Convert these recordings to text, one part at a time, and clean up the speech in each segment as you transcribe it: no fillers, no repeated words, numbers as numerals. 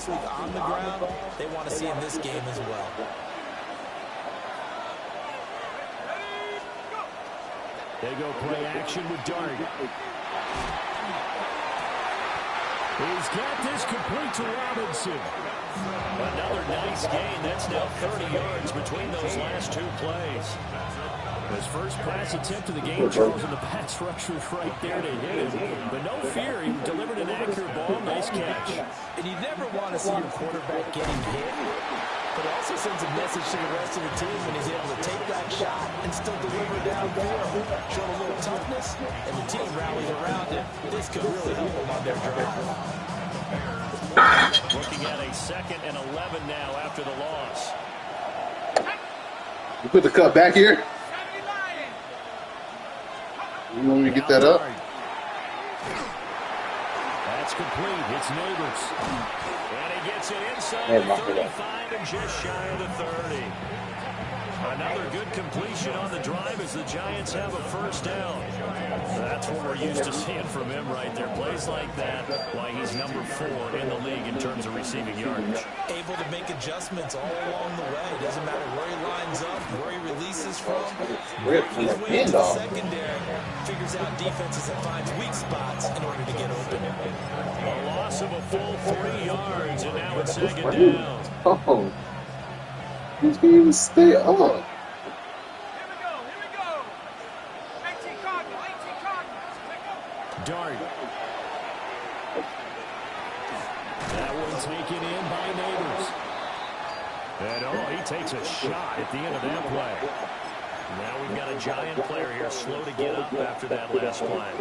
last week on the ground, they want to see in this game as well. They go play action with Dart. He's got this complete to Robinson. Another nice gain. That's now 30 yards between those last two plays. His first pass attempt of the game, Charles, and the pass rusher's right there to hit him. But no fear, he delivered an accurate ball. Nice catch. And you never want to see your quarterback getting hit, but it also sends a message to the rest of the team when he's able to take that shot and still deliver downfield. Show a little toughness, and the team rallies around it. This could really help them on their drive. Looking at a 2nd and 11 now after the loss. You put the cut back here. You want me to get that up? That's complete. It's Neighbors. And he gets it inside the 35 and just shy of the 30. Another good completion on the drive as the Giants have a first down. That's what we're used to seeing from him right there. Plays like that, why he's number 4 in the league in terms of receiving yardage. Able to make adjustments all along the way. Doesn't matter where he lines up, where he releases from. He's way into the secondary. Figures out defenses and finds weak spots in order to get open. A loss of a full 3 yards, and now it's 2nd down. Oh. You can't even stay up. Here we go. 18 Cardinals. Dart. That one taken in by Neighbors. And he takes a shot at the end of that play. Now we've got a Giant player here slow to get up after that last play.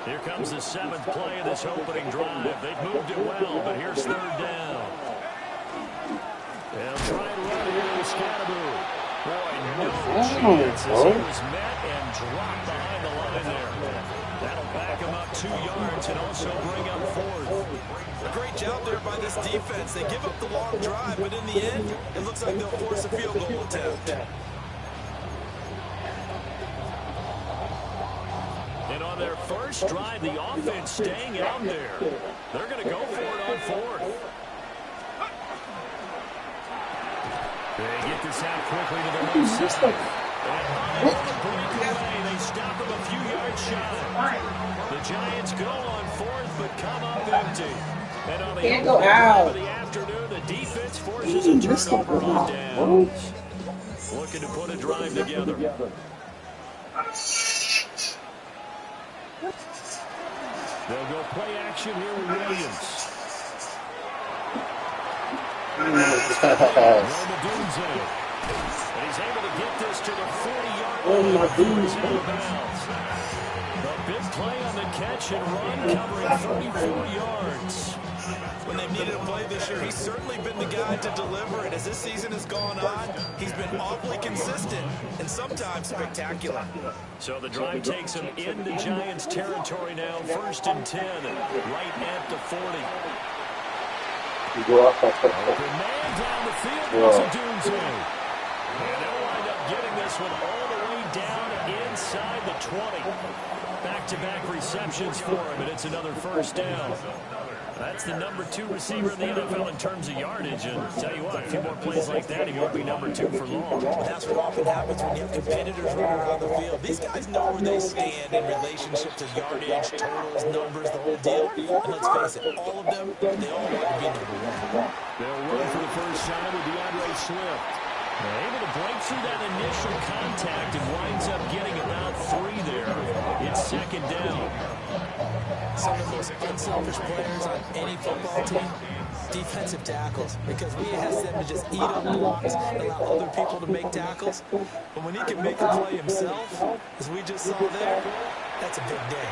Here comes the 7th play of this opening drive. They've moved it well, but here's 3rd down. They'll try and run it into Scatteroo. Boy, no chance as he was met and dropped behind the line there. That'll back him up 2 yards and also bring up 4th. A great job there by this defense. They give up the long drive, but in the end, it looks like they'll force a field goal attempt. And on their first drive, the offense staying out there. They're going to go for it on 4th. They get this out quickly to the left side. And on the breakaway, they stop him a few yards shy. The Giants go on 4th, but come up empty. And on the opening drive of the afternoon, the defense forces a turnover on downs. Looking to put a drive together. They'll go play action here with Williams. And he's able to get this to the 40-yard line. The big play on the catch and run, covering 44 yards. When they've needed a play this year, he's certainly been the guy to deliver it. As this season has gone on, he's been awfully consistent and sometimes spectacular. So the drive takes him into Giants territory now. 1st and 10, right at the 40. Open man down the field. It's a Dunze. And they'll wind up getting this one all the way down inside the 20. Back-to-back receptions for him, and it's another first down. That's the number 2 receiver in the NFL in terms of yardage. And tell you what, a few more plays like that, he won't be number 2 for long. That's what often happens when you have competitors running around the field. These guys know where they stand in relationship to yardage, totals, numbers, the whole deal. And let's face it, all of them, they all want to be number 1. They'll run for the first time with DeAndre Swift. They're able to break through that initial contact and winds up getting about 3 there. It's 2nd down. Some of the most unselfish players on any football team, defensive tackles, because we ask them to just eat up blocks and allow other people to make tackles. But when he can make a play himself, as we just saw there, that's a big day.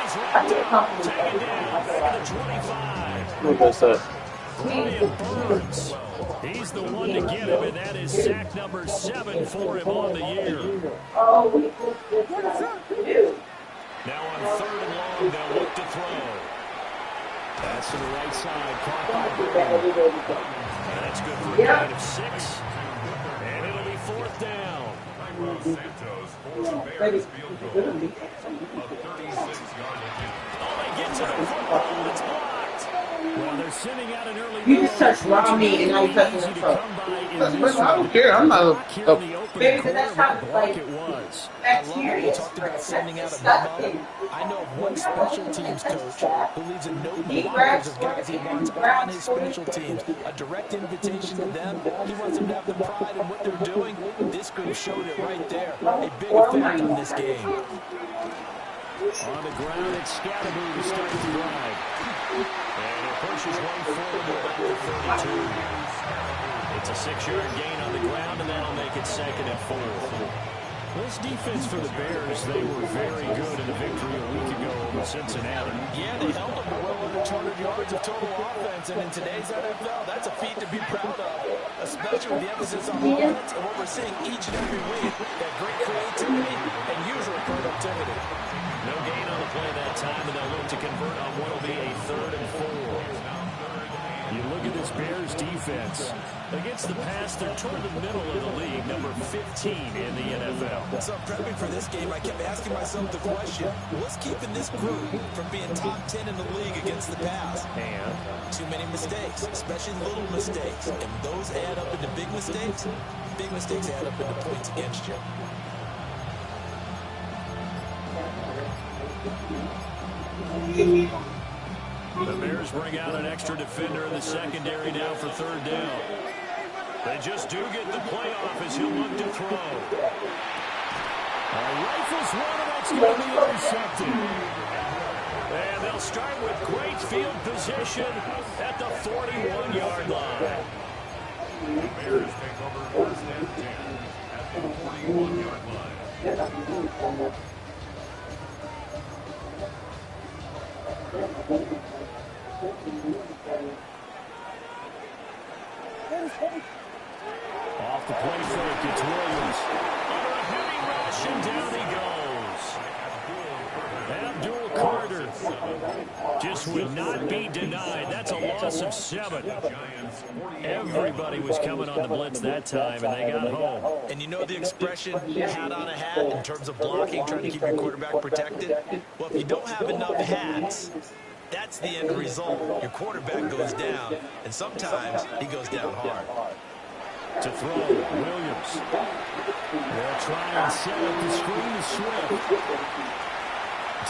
He's wrapped up, taken down, back to the 25. Brian Burns. He's the one to get him, and that is sack number 7 for him on the year. Now on 3rd and long, they'll look to throw. Pass to the right side, caught by Burns. That's good for a gain of 6. And it'll be 4th down. Oh, they get to the football. It's blocked. They're sending out an early You just touched raw meat and now you're touching easy the to truck. come by in But this I one. don't care. I'm not Block here in the opening Baby, but quarter. that's What how, a block like, it was. I love it. You bacteria talked about spread. sending That's out a memo. disgusting. I know of one When you're special looking teams at coach that, who leaves a note in the he lockers grabs of for guys he it and wants he on grabs his for it. special teams. A direct invitation to them. He wants them to have the pride in what they're doing. This group showed it right there. A big effect on this game. On the ground, it's Skat to start his drive. And it pushes one forward to about the 32. It's a 6-yard gain on the ground, and that'll make it 2nd and 4. This defense for the Bears, they were very good in the victory a week ago over Cincinnati. Yeah, they held them to well under 200 yards of total offense, and in today's NFL, that's a feat to be proud of, especially with the emphasis on offense and what we're seeing each and every week, that great creativity and usual productivity. No gain on the play that time, and they'll look to convert on what will be a 3rd and 4. You look at this Bears defense. Against the pass, they're toward the middle of the league, number 15 in the NFL. So prepping for this game, I kept asking myself the question, what's keeping this group from being top 10 in the league against the pass? And too many mistakes, especially little mistakes. And those add up into big mistakes. Big mistakes add up into points against you. the Bears bring out an extra defender in the secondary now for 3rd down. They just do get the play off as he'll look to throw. Rifles one, and that's going to be intercepted. And they'll start with great field position at the 41-yard line. The Bears take over 1st and 10 at the 41-yard line. Off the play fake, it's Williams. Under a heavy rush, and down he goes. Abdul Carter just would not be denied. That's a loss of 7. Everybody was coming on the blitz that time, and they got home. And you know the expression, hat on a hat, in terms of blocking, trying to keep your quarterback protected? Well, if you don't have enough hats, that's the end result. Your quarterback goes down, and sometimes he goes down hard. To throw, Williams. They'll try and set up the screen to Swift.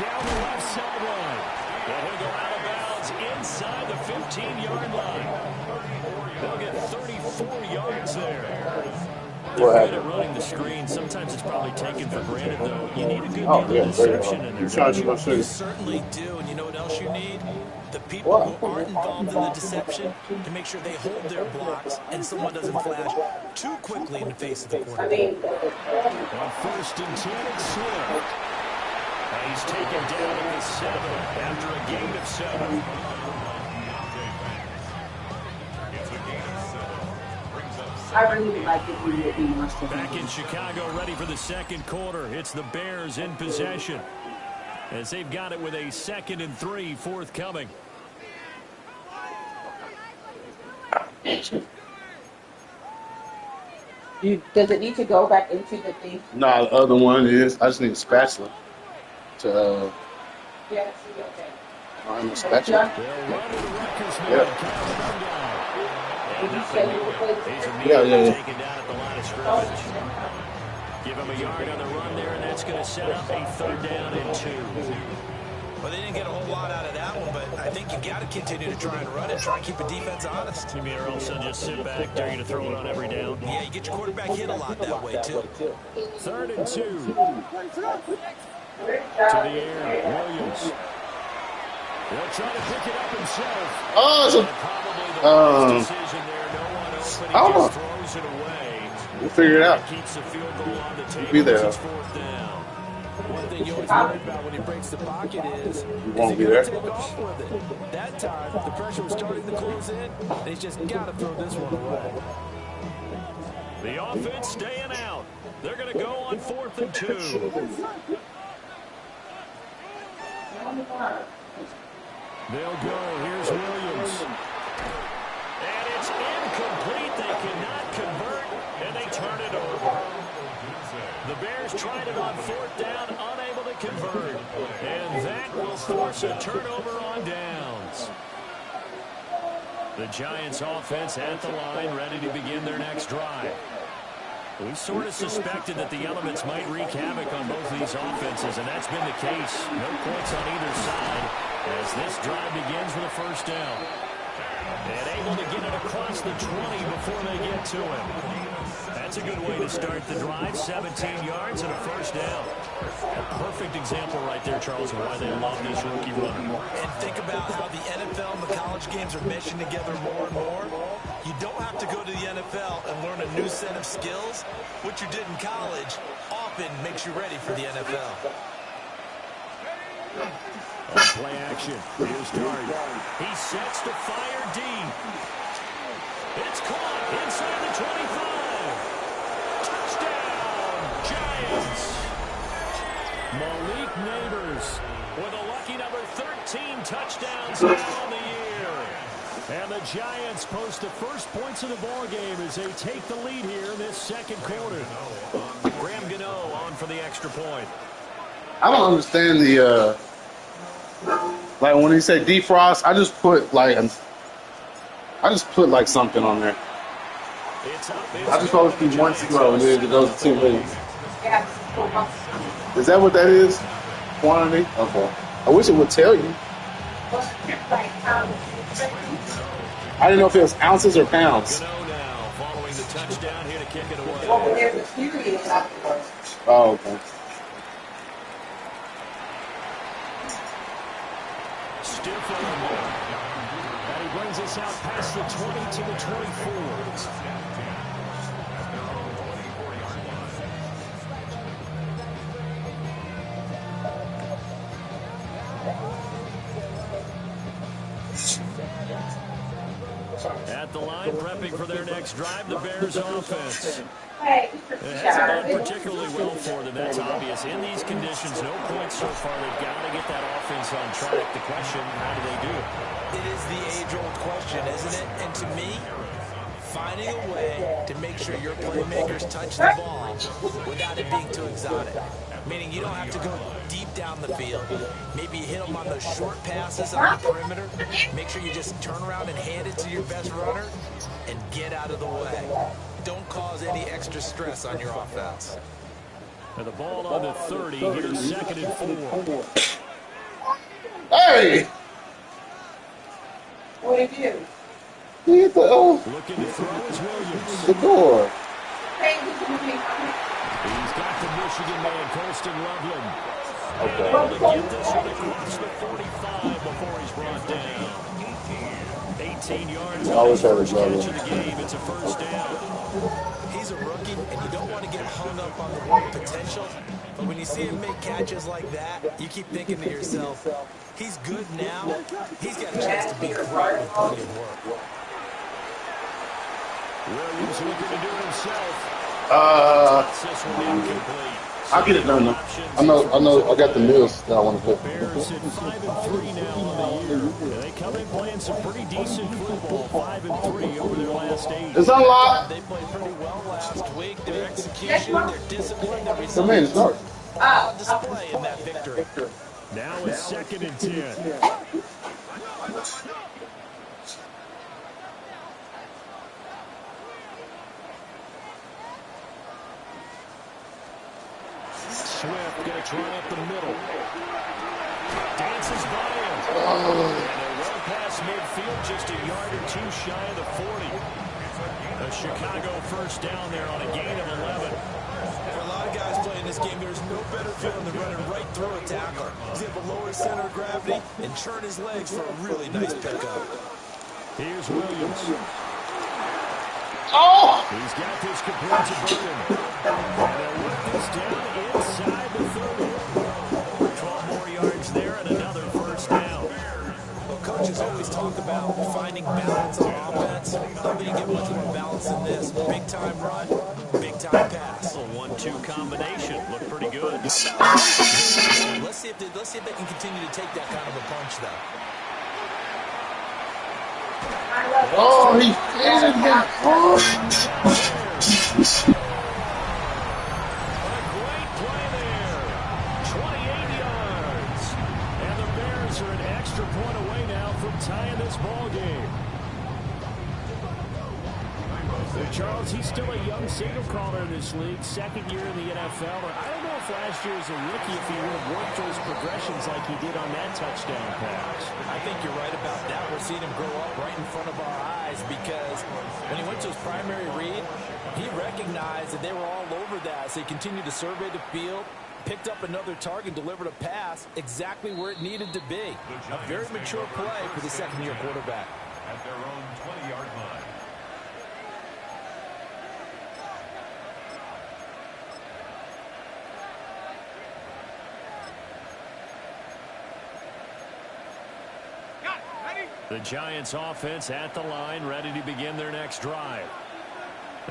Down the left sideline. And he'll go out of bounds inside the 15-yard line. They'll get 34 yards there. They're good at running the screen. Sometimes it's probably taken for granted, though. You need a good deal of deception in there, don't you? You certainly do, and you know what else you need? The people who aren't involved in the deception to make sure they hold their blocks and someone doesn't flash too quickly in the face of the quarterback. On 1st and 10, it's Swift. He's taken down at the 7 after a gain of 7. I really would like it to be more stuff. Back in Chicago, ready for the 2nd quarter. It's the Bears in possession, as they've got it with a 2nd and 3 forthcoming. Does it need to go back into the thing? No, the other one is. I just need a spatula to. Yes, okay. I'm a spatula. They'll run to the Rutgers man. Did you say you were playing? Yeah. Taken down at the line of scrimmage. Give him a yard on the run there, and that's going to set up a 3rd down and 2. Well, they didn't get a whole lot out of that one, but I think you got to continue to try and run it, try and keep a defense honest. You mean or else they'll just sit back, dare you to throw it on every down? Yeah, you get your quarterback hit a lot that way, too. 3rd and 2. To the air, Williams. They'll try to pick it up himself. Oh, Probably the best decision there. No one open. He just throws it away. We'll figure it out. Keeps the field goal on the table. Be there. It's 4th down. One thing you always worry about when he breaks the pocket is You won't be he there. going to take off with it? That time, the pressure was starting to close in. They just got to throw this one away. The offense staying out. They're going to go on 4th and 2. They'll go. Here's Williams. And it's incomplete. They cannot convert, and they turn it over. The Bears tried it on 4th down, unable to convert. And that will force a turnover on downs. The Giants offense at the line, ready to begin their next drive. We sort of suspected that the elements might wreak havoc on both of these offenses, and that's been the case. No points on either side as this drive begins with a first down. And able to get it across the 20 before they get to him. That's a good way to start the drive. 17 yards and a first down. A perfect example right there, Charles, of why they love this rookie runner. And think about how the NFL and the college games are meshing together more and more. You don't have to go to the NFL and learn a new set of skills. What you did in college often makes you ready for the NFL. On play action, here's Dart. He sets to fire deep. It's caught inside the 25. Touchdown, Giants. Malik Neighbors with a lucky number 13 touchdowns now on the year. And the Giants post the first points of the ball game as they take the lead here in this second quarter. Graham Gano on for the extra point. I don't understand the like when he said defrost, I just put like something on there. I just supposed to be 1-0 and then it goes to 2 minutes. Is that what that is? Quantity? Okay. I wish it would tell you. I didn't know if it was ounces or pounds. Gano now following the touchdown here to kick it away. Oh, okay. Stiff on one. And he brings us out past the 20 to the 24. At the line, prepping for their next drive, the Bears offense. It hasn't gone particularly well for them, that's obvious. In these conditions, no points so far. They've got to get that offense on track. The question, how do they do it? It is the age-old question, isn't it? And to me, finding a way to make sure your playmakers touch the ball without it being too exotic. Meaning you don't have to go deep down the field. Maybe you hit them on those short passes on the perimeter. Make sure you just turn around and hand it to your best runner and get out of the way. Don't cause any extra stress on your offense. And the ball on the 30, here's 2nd and 4. Hey! What did you do? He hit the Looking to throw is Williams. the door. He's got the Michigan man, Colston Loveland. Okay. Able to get this one across the 45 before he's brought down. 18 yards on his first catch of the game. It's a first down. He's a rookie, and you don't want to get hung up on the word potential. But when you see him make catches like that, you keep thinking to yourself, he's good now. He's got a chance to be great with plenty of work. Williams looking to do it himself. This one incomplete. I'll get it done though. I know I got the meals that I want to put. Bears at 5-3 now on the year. They come in playing some pretty decent football, 5-3 over their last 8. It's unlocked. They played pretty well last week. Their execution, their discipline, their The man is results dark. on display in that victory. Now it's 2nd and 10. Swift going to try up the middle. Dances by him. And they're well past midfield, just a yard or two shy of the 40. A Chicago first down there on a gain of 11. For a lot of guys playing this game, there's no better feeling than running right through a tackler. He's able to lower his center of gravity and churn his legs for a really nice pickup. Here's Williams. Oh! He's got this complete to Burton. And they'll work this down inside the 30. 12 more yards there and another first down. Well, coaches always talk about finding balance on offense. Nobody can get much more balance than this. Big time run, big time pass. A 1-2 combination. Looked pretty good. Let's see if they can continue to take that kind of a punch, though. Oh, he faded him. Oh. A great play there. 28 yards. And the Bears are an extra point away now from tying this ball game. Charles, he's still a young signal caller in this league, second year in the NFL. I don't know if last year as a rookie if he would have worked those progressions like he did on that touchdown pass. I think you're right about that. We're seeing him grow up right in front of our eyes because when he went to his primary read, he recognized that they were all over that. So he continued to survey the field, picked up another target, delivered a pass exactly where it needed to be. A very mature play for the second-year quarterback. At their own 20-yard line. The Giants offense at the line, ready to begin their next drive.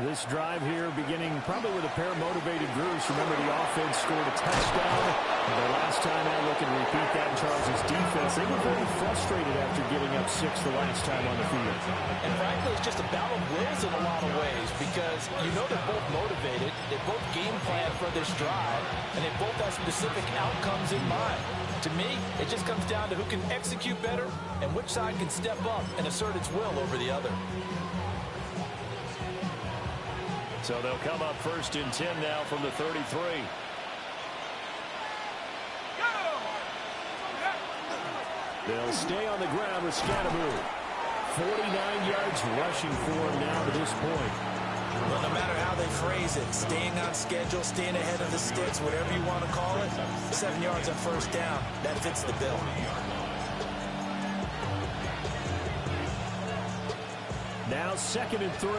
This drive here beginning probably with a pair of motivated groups. Remember, the offense scored a touchdown. And the last time out, look and repeat that in Charles' defense. They were very frustrated after giving up 6 the last time on the field. And frankly, it's just a battle of wills in a lot of ways because you know they're both motivated. They both game plan for this drive, and they both have specific outcomes in mind. To me, it just comes down to who can execute better and which side can step up and assert its will over the other. So they'll come up 1st and 10 now from the 33. They'll stay on the ground with Skat. 49 yards rushing for him now to this point. Well, no matter how they phrase it, staying on schedule, staying ahead of the sticks, whatever you want to call it, 7 yards on 1st down, that fits the bill. Now 2nd and 3.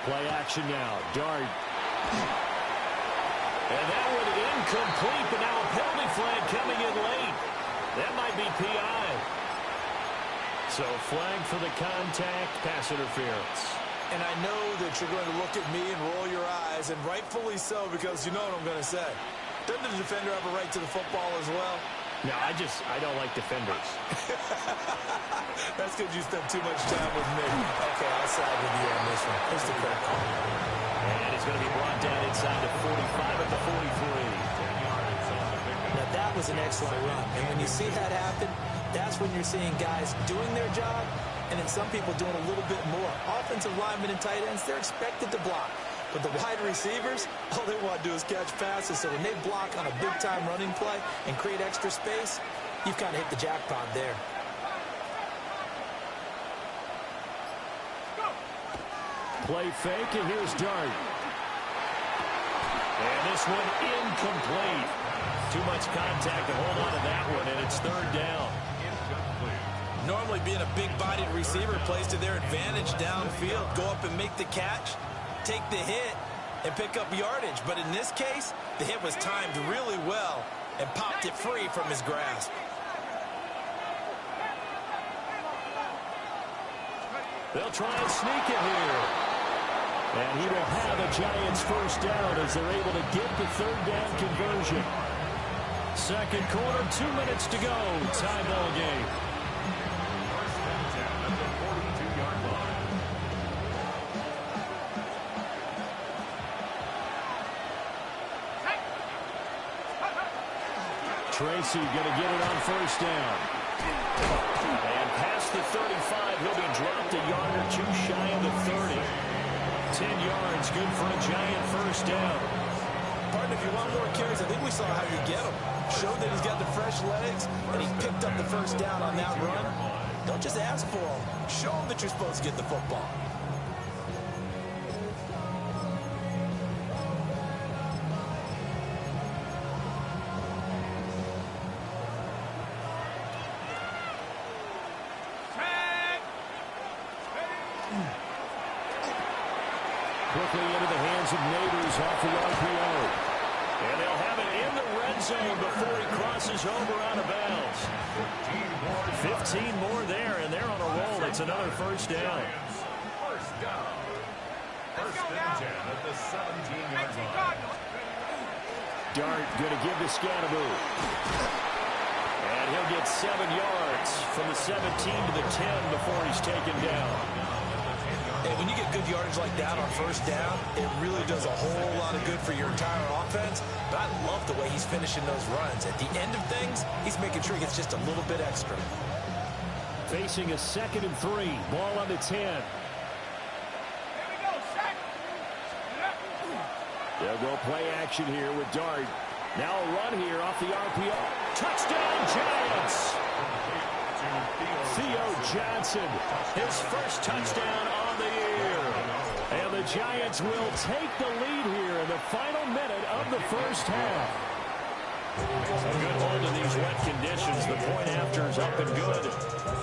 Play action now. Dart. And that one incomplete, but now a penalty flag coming in late. That might be PI. So flag for the contact, pass interference. And I know that you're going to look at me and roll your eyes, and rightfully so, because you know what I'm going to say. Doesn't the defender have a right to the football as well? No, I don't like defenders. That's because you spent too much time with me. Okay, I'll side with you on this one. Here's the crack call. And it's going to be brought down inside the 45 at the 43. Now, that was an excellent run. And when you see that happen, that's when you're seeing guys doing their job and then some people doing a little bit more. Offensive linemen and tight ends, they're expected to block. But the wide receivers, all they want to do is catch passes. So when they block on a big-time running play and create extra space, you've kind of hit the jackpot there. Play fake, and here's Dart. And this one incomplete. Too much contact to hold on to that one, and it's 3rd down. Normally being a big-bodied receiver plays to their advantage downfield. Go up and make the catch, take the hit, and pick up yardage. But in this case, the hit was timed really well and popped it free from his grasp. They'll try and sneak it here. And he will have a Giants 1st down as they're able to get the 3rd down conversion. 2nd quarter, 2 minutes to go. Tie ball game. 1st and 10 at the 42-yard line. Tracy going to get it on 1st down. And past the 35, he'll be dropped a yard or 2 shy of the 30. 10 yards, good for a Giant 1st down. Partner, if you want more carries, I think we saw how you get him. Showed that he's got the fresh legs, and he picked up the 1st down on that run. Don't just ask for him. Show him that you're supposed to get the football. Quickly into the hands of Neighbors off the RPO. And they'll have it in the red zone before he crosses over out of bounds. 15 more there, and they're on a roll. It's another 1st down. 1st down. 1st and 10 at the 17-yard line. Dart going to give to Skat. And he'll get 7 yards from the 17 to the 10 before he's taken down. Hey, when you get good yardage like that on 1st down, it really does a whole lot of good for your entire offense. But I love the way he's finishing those runs. At the end of things, he's making sure he gets just a little bit extra. Facing a 2nd and 3. Ball on the 10. Here we go, Skat. They'll go play action here with Dart. Now a run here off the RPO. Touchdown, Giants! Theo Johnson, his first touchdown on the year. And the Giants will take the lead here in the final minute of the first half. A good hold in these wet conditions. The point after is up and good.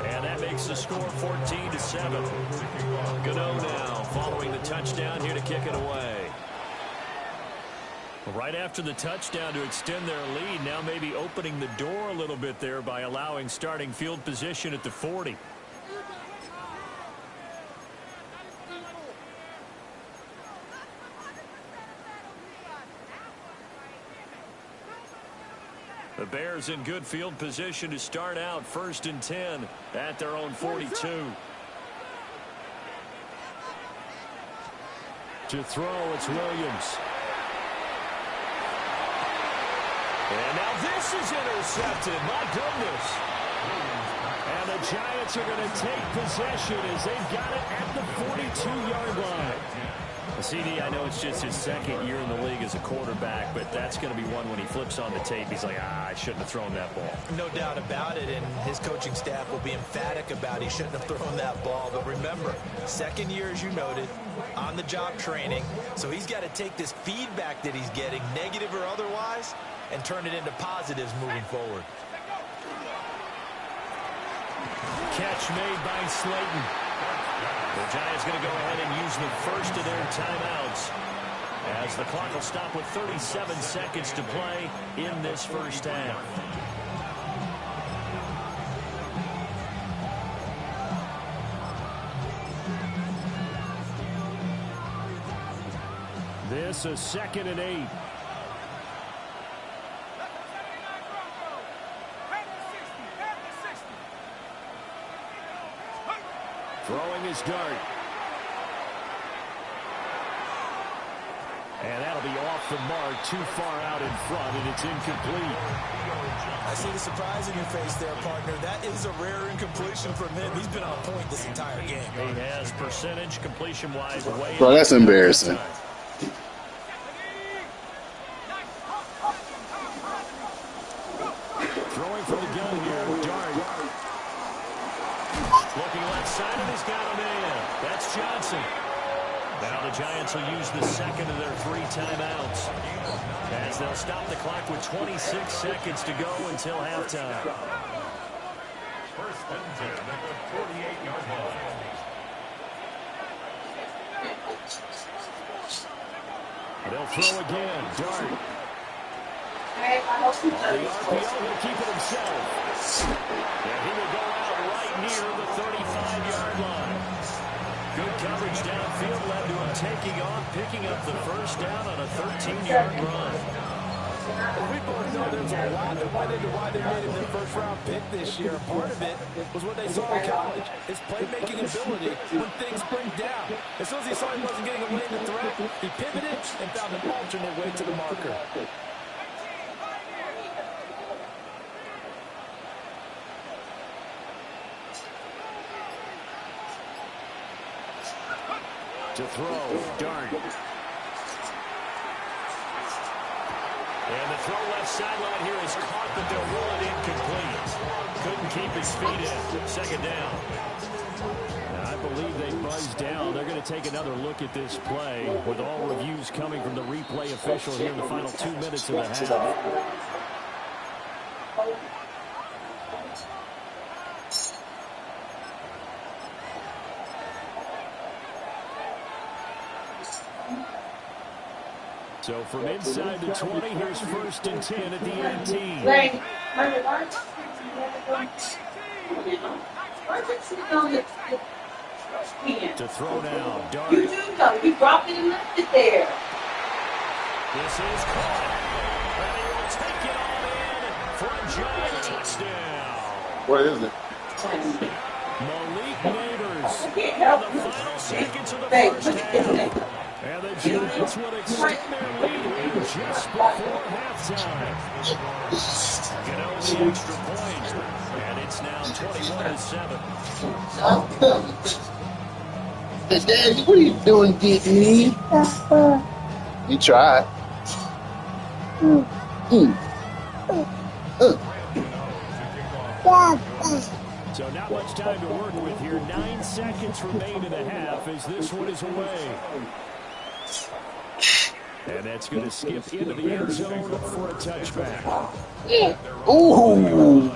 And that makes the score 14-7. Gano now following the touchdown here to kick it away. Right after the touchdown to extend their lead, now maybe opening the door a little bit there by allowing starting field position at the 40. The Bears in good field position to start out 1st and 10 at their own 42. To throw, it's Williams. And now this is intercepted. My goodness. And the Giants are going to take possession as they've got it at the 42-yard line. CD, I know it's just his 2nd year in the league as a quarterback, but that's going to be one when he flips on the tape. He's like, I shouldn't have thrown that ball. No doubt about it, and his coaching staff will be emphatic about he shouldn't have thrown that ball. But remember, 2nd year, as you noted, on-the-job training. So he's got to take this feedback that he's getting, negative or otherwise, and turn it into positives moving forward. Catch made by Slayton. The Giants going to go ahead and use the first of their timeouts as the clock will stop with 37 seconds to play in this first half. This is 2nd and 8. Throwing his dart. And that'll be off the mark, too far out in front, and it's incomplete. I see the surprise in your face there, partner. That is a rare incompletion from him. He's been on point this entire game. He has percentage completion-wise way. Bro, that's embarrassing. Throwing from the gun here, Dart. Looking left side, and he's got a man. That's Johnson. Now the Giants will use the 2nd of their 3 timeouts as they'll stop the clock with 26 seconds to go until halftime. 1st and 10 at the 48-yard line. They'll throw again. Dart. The RPO will keep it himself. And he will go out right near the 35-yard line. Good coverage downfield led to him taking off, picking up the first down on a 13-yard run. We both know there's a lot that went into why they made him their first-round pick this year. Part of it was what they saw in college, his playmaking ability when things break down. As soon as he saw he wasn't getting away in the threat, he pivoted and found an alternate way to the marker. To throw, Dart. And the throw left sideline here is caught, but they'll roll it incomplete. Couldn't keep his feet in. 2nd down. Now, I believe they buzzed down. They're going to take another look at this play with all reviews coming from the replay official here in the final 2 minutes of the half. So from inside the 20, here's 1st and 10 at the 18. To throw now, Dart. You do know. You dropped it and left it there. This is caught. And he will take it all in for a Giant touchdown. What is it? Malik Neighbors in the final seconds of the first half. And the Giants would extend their lead here just before halftime. Get over the extra point, and it's now 21-7. Daddy, what are you doing, Disney? You tried. So not much time to work with here. 9 seconds remain in the half as this one is away. And that's going to skip into the end zone for a touchback. Ooh.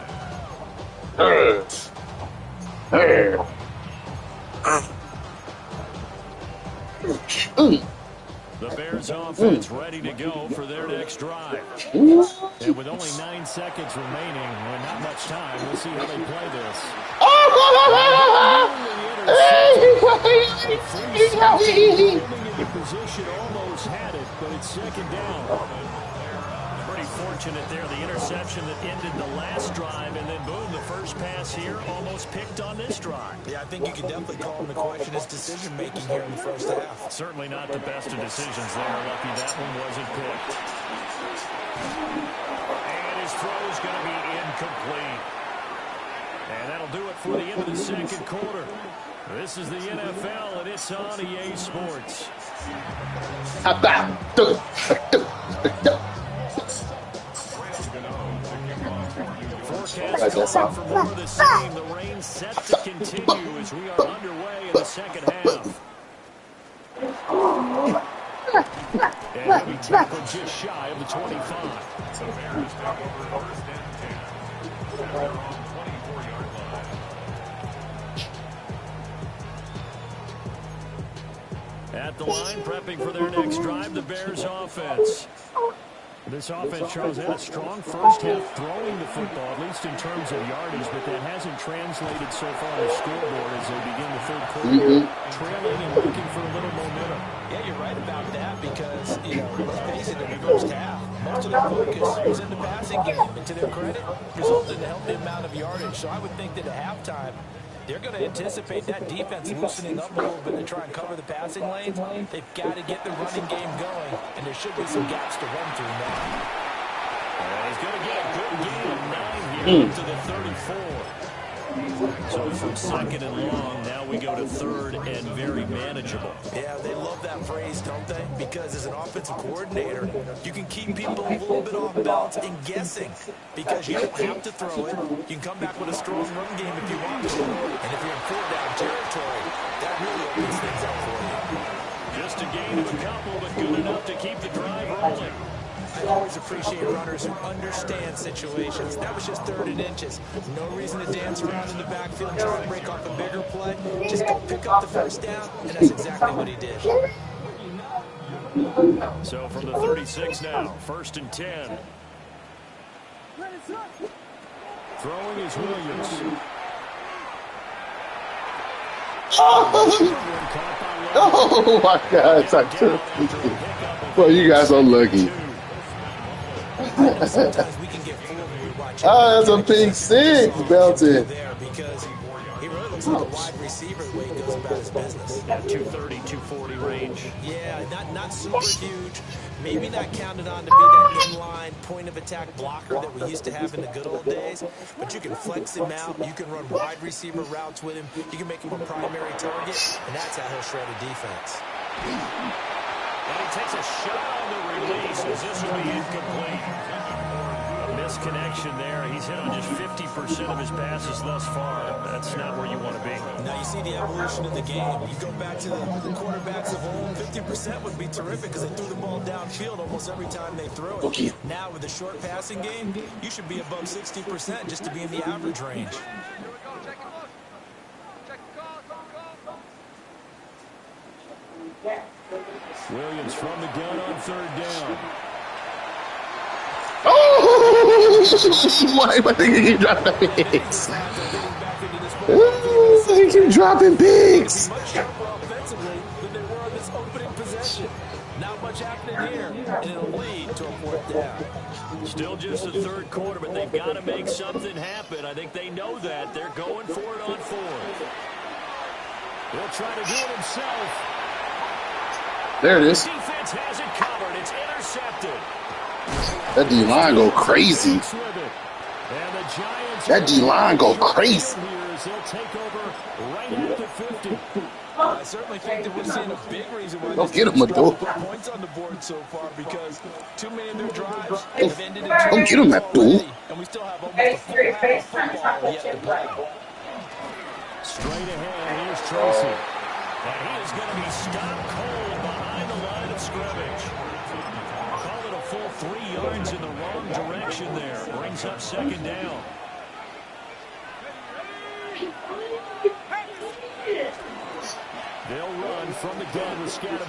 The Bears offense ready to go for their next drive. And with only 9 seconds remaining, and not much time, we'll see how they play this. The position almost had it, but it's second down. Pretty fortunate there, the interception that ended the last drive, and then boom, the first pass here almost picked on this drive. Yeah, I think you can definitely call him to question his decision-making here in the first half. Certainly not the best of decisions there. Lucky that one wasn't picked. And his throw is going to be incomplete. And that'll do it for the end of the second quarter. This is the NFL, and it's on EA Sports. Forecast calling for more of the same. The rain set to continue as we are underway in the second half. And he'll be tackled just shy of the 25. The Bears take over first and 10. They're on 24-yard line. At the line, prepping for their next drive, the Bears offense. This offense, Charles, had a strong first half throwing the football, at least in terms of yardage, but that hasn't translated so far on the scoreboard as they begin the third quarter, trailing and looking for a little momentum. Yeah, you're right about that because, let's face it, in the first half, most of their focus was in the passing game, and to their credit, resulted in a healthy amount of yardage. So I would think that at halftime, they're going to anticipate that defense loosening up a little bit to try and cover the passing lanes. They've got to get the running game going, and there should be some gaps to run through now. He's going to get a good gain of 9 here to the 34. So from second and long, now we go to third and very manageable. Yeah, they love that phrase, don't they? Because as an offensive coordinator, you can keep people a little bit off balance and guessing because you don't have to throw it. You can come back with a strong run game if you want to. And if you're in fourth down territory, that really opens things up for you. Just a gain of a couple, but good enough to keep the drive rolling. I always appreciate runners who understand situations. That was just 3rd and inches. No reason to dance around in the backfield and try to break off a bigger play. Just go pick up the first down, and that's exactly what he did. So from the 36 now, 1st and 10. Throwing is Williams. Oh my God! Well, you guys are lucky. Sometimes we can get fooled when we watch. That's a big six, Belton. There because he really looks like a wide receiver the way he goes about his business. Yeah, 230, 240 range. Yeah, not super huge. Maybe not counted on to be that inline point of attack blocker that we used to have in the good old days. But you can flex him out. You can run wide receiver routes with him. You can make him a primary target, and that's how he'll shred a defense. And he takes a shot on the release as this will be incomplete. A misconnection there. He's hit on just 50% of his passes thus far. That's not where you want to be. Now you see the evolution of the game. You go back to the quarterbacks of old, 50% would be terrific because they threw the ball downfield almost every time they threw it. Okay. Now with the short passing game, you should be above 60% just to be in the average range. Williams from the gun on 3rd down. Oh! Why am I thinking he dropped the pigs? He keep dropping pigs. Much sharper offensively than they were on this opening possession. Not much happening here, and it'll lead to a 4th down. Still just the 3rd quarter, but they've got to make something happen. I think they know that. They're going for it on 4th. He'll try to do it himself. There it is. Defense has it covered. It's intercepted. That D-line go crazy. That D-line go crazy. They'll take over right at the 50. I certainly think that we're seeing a big reason why Don't get him, Abdul. put points on the board so far, because too many of their drives have ended in Don't get him, Abdul. and we still have almost a full half of football yet to play. Straight ahead, here's Tracy. And he is going to be stopped cold behind the line of scrimmage. Call it a full 3 yards in the wrong direction there. Brings up second down. They'll run from the gun with Skat. And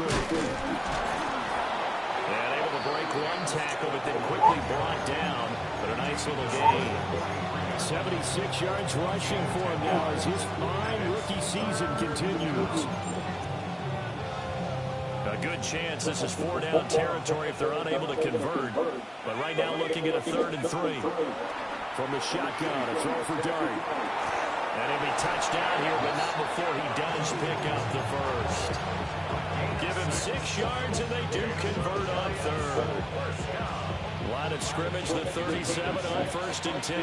able to break one tackle, but then quickly brought down. But a nice little gain. 76 yards rushing for him now as his fine rookie season continues. A good chance this is 4-down territory if they're unable to convert. But right now looking at a 3rd and 3. From the shotgun, a throw for Dart. And he'll be touched down here, but not before he does pick up the first. Give him 6 yards, and they do convert on 3rd. Line of scrimmage, the 37 on 1st and 10.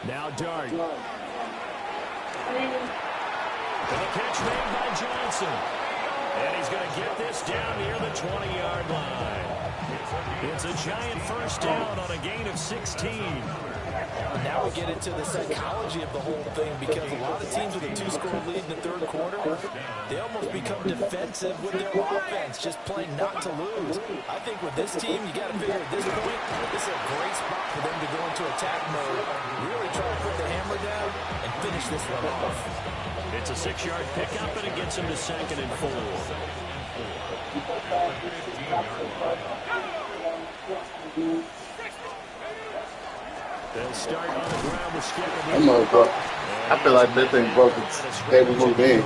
Now Dart. And a catch made by Johnson. And he's going to get this down near the 20-yard line. It's a giant first down on a gain of 16. Now we get into the psychology of the whole thing, because a lot of teams with a 2-score lead in the 3rd quarter, they almost become defensive with their offense, just playing not to lose. I think with this team, you got to figure at this point, this is a great spot for them to go into attack mode, really try to put the hammer down and finish this one off. It's a 6-yard pickup, and it gets him to 2nd and 4. They'll start on the ground with Skat. I feel like that thing broke its every move in.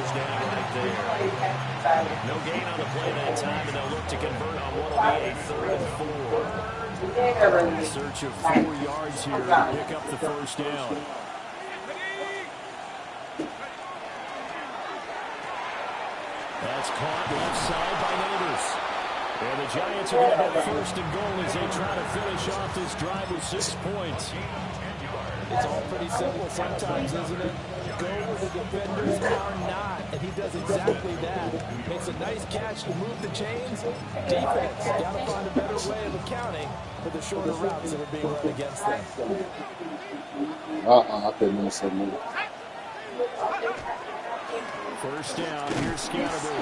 No gain on the play that time, and they'll look to convert on what will be a 3rd and 4. In search of 4 yards here to pick up the first down. That's caught left side by Neighbors. And the Giants are going to have 1st and goal as they try to finish off this drive with 6 points. It's all pretty simple sometimes, isn't it? Go where the defenders are not, and he does exactly that. Makes a nice catch to move the chains. Defense, got to find a better way of accounting for the shorter routes that are being run against them. I couldn't miss that move. First down, here's Scatterby.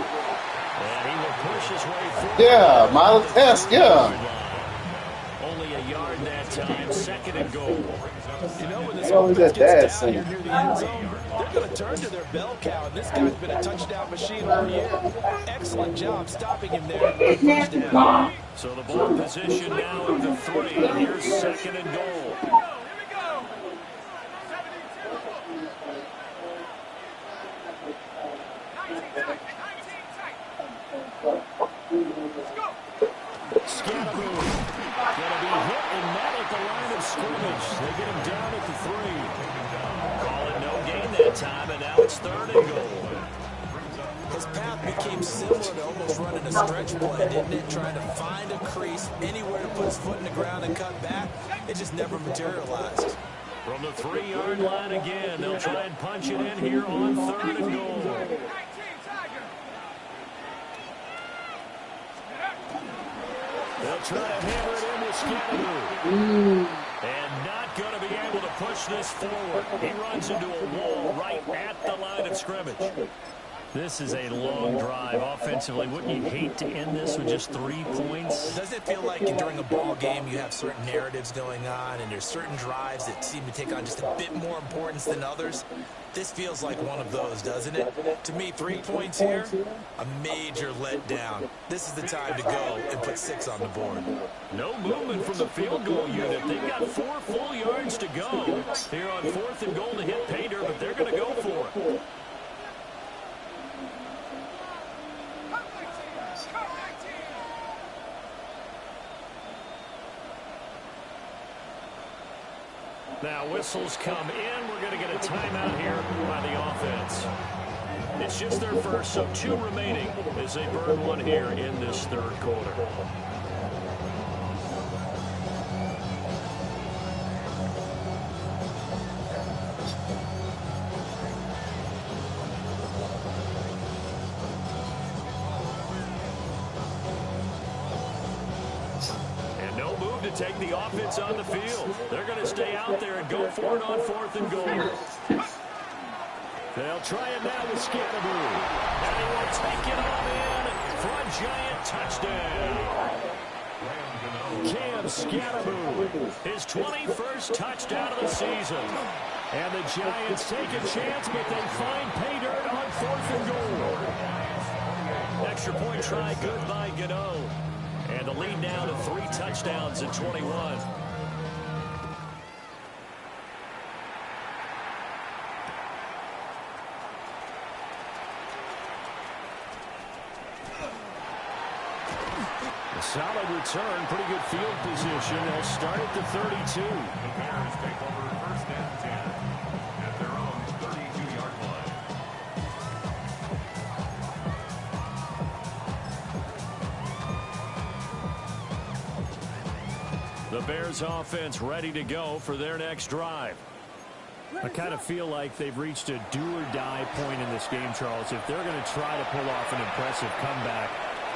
And he will push his way through. Yeah, Miles S, yeah. Only a yard that time, 2nd and goal. You know, when this What was that dad gets down saying? here near the end zone, they're going to turn to their bell cow, and this guy's been a touchdown machine all year. Excellent job stopping him there. First down. So the ball position now at the 3, and here's 2nd and goal. Scatterby going to be hit and met at the line of scrimmage. They get him down at the 3. Call it no gain that time, and now it's 3rd and goal. His path became similar to almost running a stretch play, didn't it? Trying to find a crease, anywhere to put his foot in the ground and cut back. It just never materialized. From the 3-yard line again, they'll try and punch it in here on 3rd and goal. They'll try to hammer it in with Scatterby. And not going to be able to push this forward. He runs into a wall right at the line of scrimmage. This is a long drive offensively. Wouldn't you hate to end this with just 3 points? Doesn't it feel like during a ball game you have certain narratives going on and there's certain drives that seem to take on just a bit more importance than others? This feels like one of those, doesn't it? To me, 3 points here, a major letdown. This is the time to go and put 6 on the board. No movement from the field goal unit. They've got 4 full yards to go here on 4th and goal to hit pay dirt, but they're going to go for it. Now whistles come in. We're going to get a timeout here by the offense. It's just their first, so 2 remaining as they burn one here in this third quarter. And no move to take the offense on the field. They're going to stay out there and go for it on 4th and goal. They'll try it now with Scatteroo. And he will take it all in for a giant touchdown. Cam Scatteroo, his 21st touchdown of the season. And the Giants take a chance, but they find pay dirt on 4th and goal. Extra point try, good by Gano. And the lead now to 3 touchdowns in 21. Solid return, pretty good field position. They'll start at the 32. The Bears take over 1st and 10 at their own 32-yard line. The Bears offense ready to go for their next drive. I kind of feel like they've reached a do-or-die point in this game, Charles. If they're going to try to pull off an impressive comeback,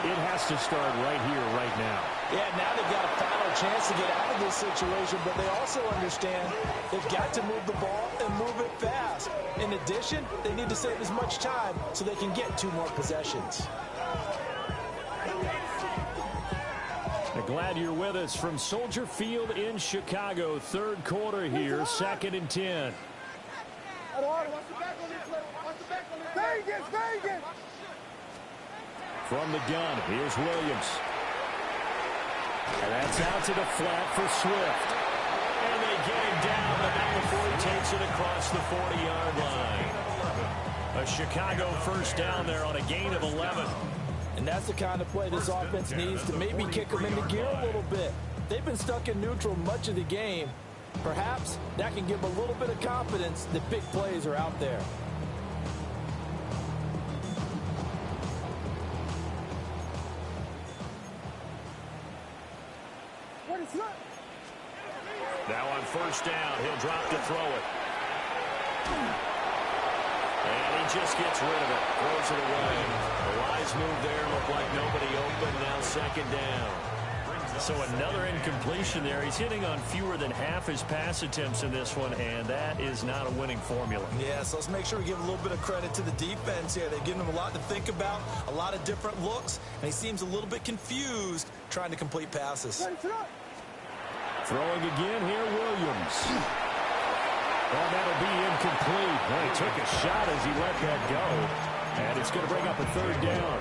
it has to start right here, right now. Yeah, now they've got a final chance to get out of this situation, but they also understand they've got to move the ball and move it fast. In addition, they need to save as much time so they can get 2 more possessions. I'm glad you're with us from Soldier Field in Chicago. 3rd quarter here, 2nd and 10. Vegas! From the gun, here's Williams. And that's out to the flat for Swift. And they get him down, but not before he takes it across the 40-yard line. A Chicago first down there on a gain of 11. And that's the kind of play this offense needs to maybe kick them into gear a little bit. They've been stuck in neutral much of the game. Perhaps that can give them a little bit of confidence that big plays are out there. Now on first down, he'll drop to throw it. And he just gets rid of it. Throws it away. A wise move there. Looked like nobody open. Now 2nd down. So another incompletion there. He's hitting on fewer than half his pass attempts in this one, and that is not a winning formula. Yeah, so let's make sure we give a little bit of credit to the defense here. They've given him a lot to think about, a lot of different looks, and he seems a little bit confused trying to complete passes. Throwing again here, Williams. Well, that'll be incomplete. Well, he took a shot as he let that go. And it's going to bring up a 3rd down.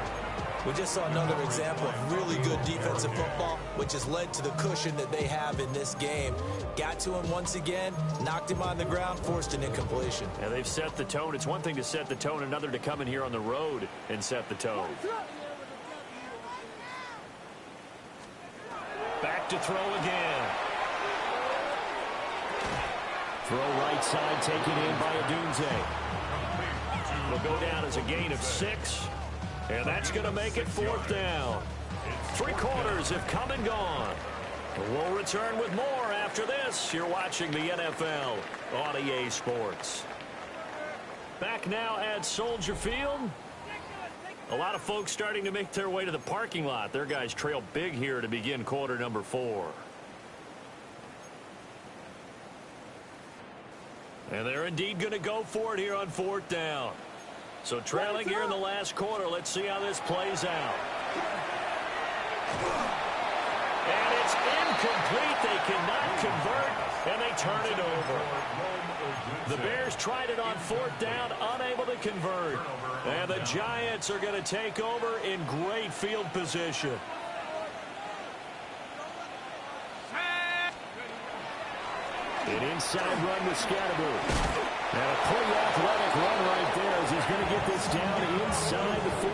We just saw another example of really good defensive football, which has led to the cushion that they have in this game. Got to him once again, knocked him on the ground, forced an incompletion. Yeah, they've set the tone. It's one thing to set the tone, another to come in here on the road and set the tone. Back to throw again. Throw right side taken in by Adunze. Will go down as a gain of 6. And that's going to make it 4th down. 3 quarters have come and gone. We'll return with more after this. You're watching the NFL on EA Sports. Back now at Soldier Field. A lot of folks starting to make their way to the parking lot. Their guys trail big here to begin quarter number 4. And they're indeed going to go for it here on 4th down. So trailing here in the last quarter. Let's see how this plays out. And it's incomplete. They cannot convert, and they turn it over. The Bears tried it on 4th down, unable to convert. And the Giants are going to take over in great field position. An inside run with Scatteroo. And a pretty athletic run right there as he's going to get this down inside the 40.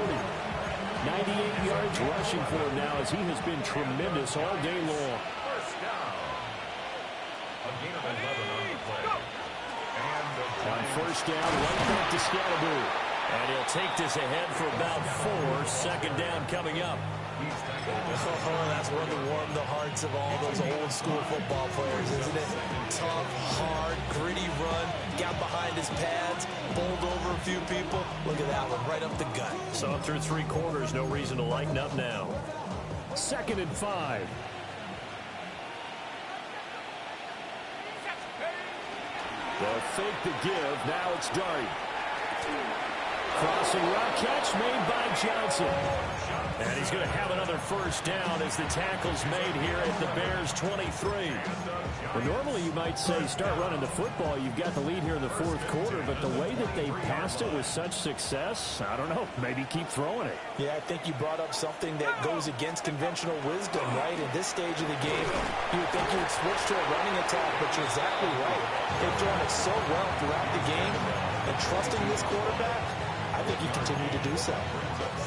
98 yards rushing for him now as he has been tremendous all day long. First down. A gain of 11 on the first down, right back to Scatterboo. And he'll take this ahead for about 4. Second down coming up. Oh, that's one to warm the hearts of all those old school football players, isn't it? Tough, hard, gritty run, got behind his pads, bowled over a few people. Look at that one, right up the gut. Saw it through 3 quarters, no reason to lighten up now. 2nd and 5. They'll fake the give, now it's Dart. Crossing route catch made by Johnson. And he's going to have another first down as the tackle's made here at the Bears' 23. Well, normally you might say start running the football. You've got the lead here in the 4th quarter, but the way that they passed it with such success, I don't know, maybe keep throwing it. Yeah, I think you brought up something that goes against conventional wisdom, right? In this stage of the game, you would think you would switch to a running attack, but you're exactly right. They've thrown it so well throughout the game, and trusting this quarterback, I think you continue to do so.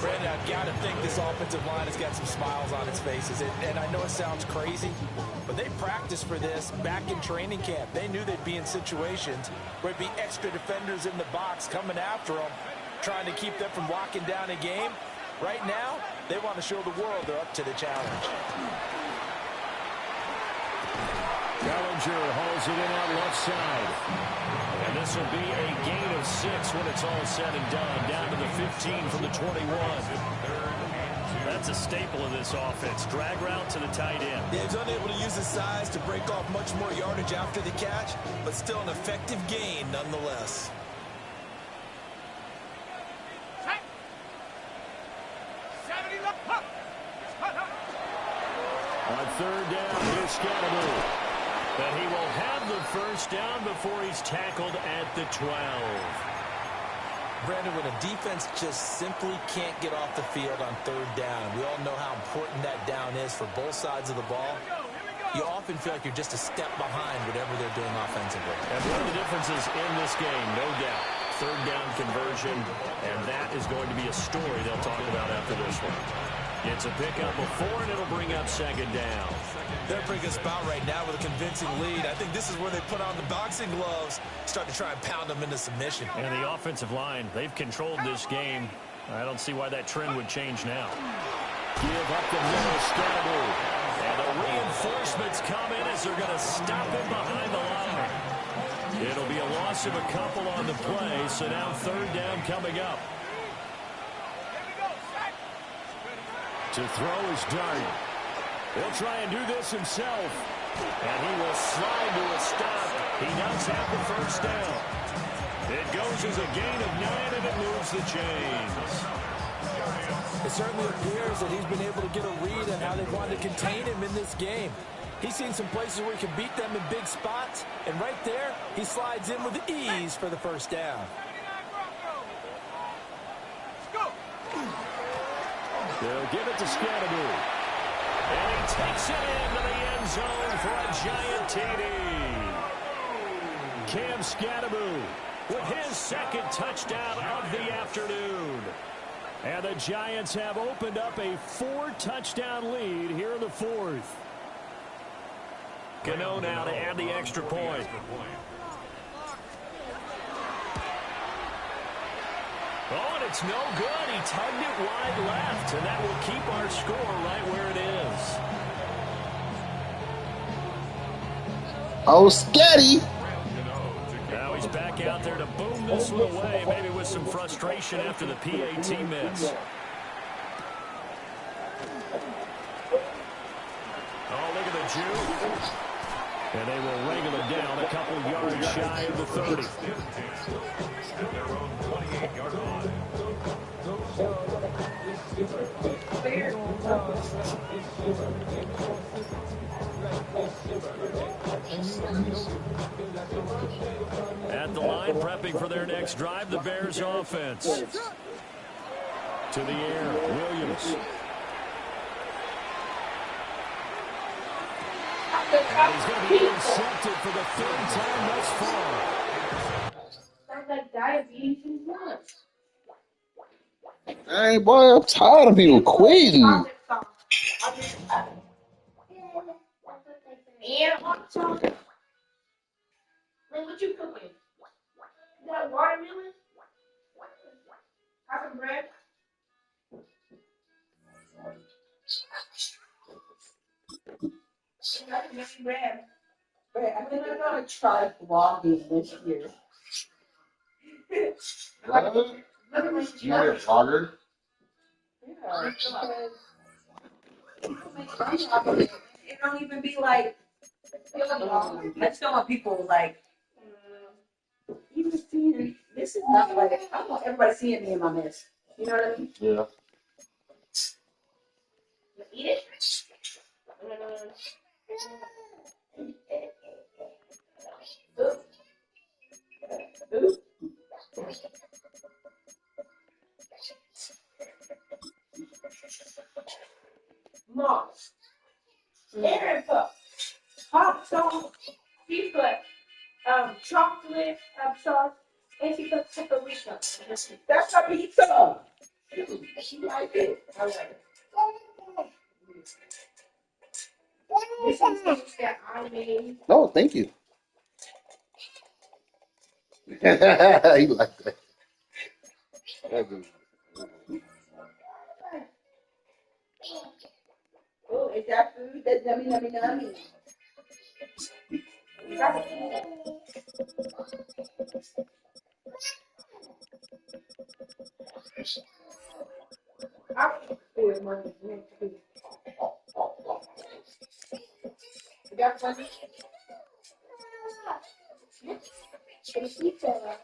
Brandon, I've got to think this offensive line has got some smiles on its faces. And I know it sounds crazy, but they practiced for this back in training camp. They knew they'd be in situations where there'd be extra defenders in the box coming after them, trying to keep them from locking down a game. Right now, they want to show the world they're up to the challenge. Bellinger hauls it in on left side. And this will be a gain of 6 when it's all said and done. Down to the 15 from the 21. That's a staple of this offense. Drag route to the tight end. Yeah, he's unable to use his size to break off much more yardage after the catch, but still an effective gain nonetheless. On 3rd down, here's Scatterboo. But he will have the first down before he's tackled at the 12. Brandon, when a defense just simply can't get off the field on 3rd down, we all know how important that down is for both sides of the ball, you often feel like you're just a step behind whatever they're doing offensively. And one of the differences in this game, no doubt, 3rd down conversion, and that is going to be a story they'll talk about after this one. It's a pickup of 4, and it'll bring up 2nd down. They're a pretty good spot right now with a convincing lead. I think this is where they put on the boxing gloves, start to try and pound them into submission. And the offensive line, they've controlled this game. I don't see why that trend would change now. Give up the middle, Scatterboo. And the reinforcements come in as they're going to stop him behind the line. It'll be a loss of a couple on the play, so now 3rd down coming up. To throw is Dart. He'll try and do this himself. And he will slide to a stop. He does have the first down. It goes as a gain of 9, and it moves the chains. It certainly appears that he's been able to get a read on how they want to contain him in this game. He's seen some places where he can beat them in big spots. And right there, he slides in with ease for the first down. They'll give it to Scatterboo. And he takes it into the end zone for a giant TD. Cam Scatterboo with his 2nd touchdown of the afternoon. And the Giants have opened up a 4-touchdown lead here in the 4th. Cano now to add the extra point. Oh, and it's no good. He tugged it wide left, and that will keep our score right where it is. Oh, Scatty. Now he's back out there to boom this one away, maybe with some frustration after the PAT miss. Oh, look at the juke. And they will wrangle it down a couple yards shy of the 30. At their own 28-yard line. At the line, prepping for their next drive, the Bears offense. To the air, Williams. And he's going to be intercepted for the 3rd time thus far. Sounds like diabetes and nuts. Hey, boy, I'm tired of people quitting. Yeah, what you cooking? That watermelon? Have some bread? That's maybe bread. Wait, I think I'm gonna try vlogging this year. What? You want to be a vlogger? Yeah, because people make money off of it. It don't even be like, I just don't want people like, even seeing, this is not like, I don't want everybody seeing me in my mess. You know what I mean? Yeah. Eat it? Ooh. Mom. Aaron put hot sauce. She put chocolate sauce. And she put paprika. That's a pizza. She like it. I like it. This is things that I made. No, thank you. You like that. Oh, is that food? That's yummy, yummy, yummy. You gotta eat it. I feel money. You got money? Can you eat that?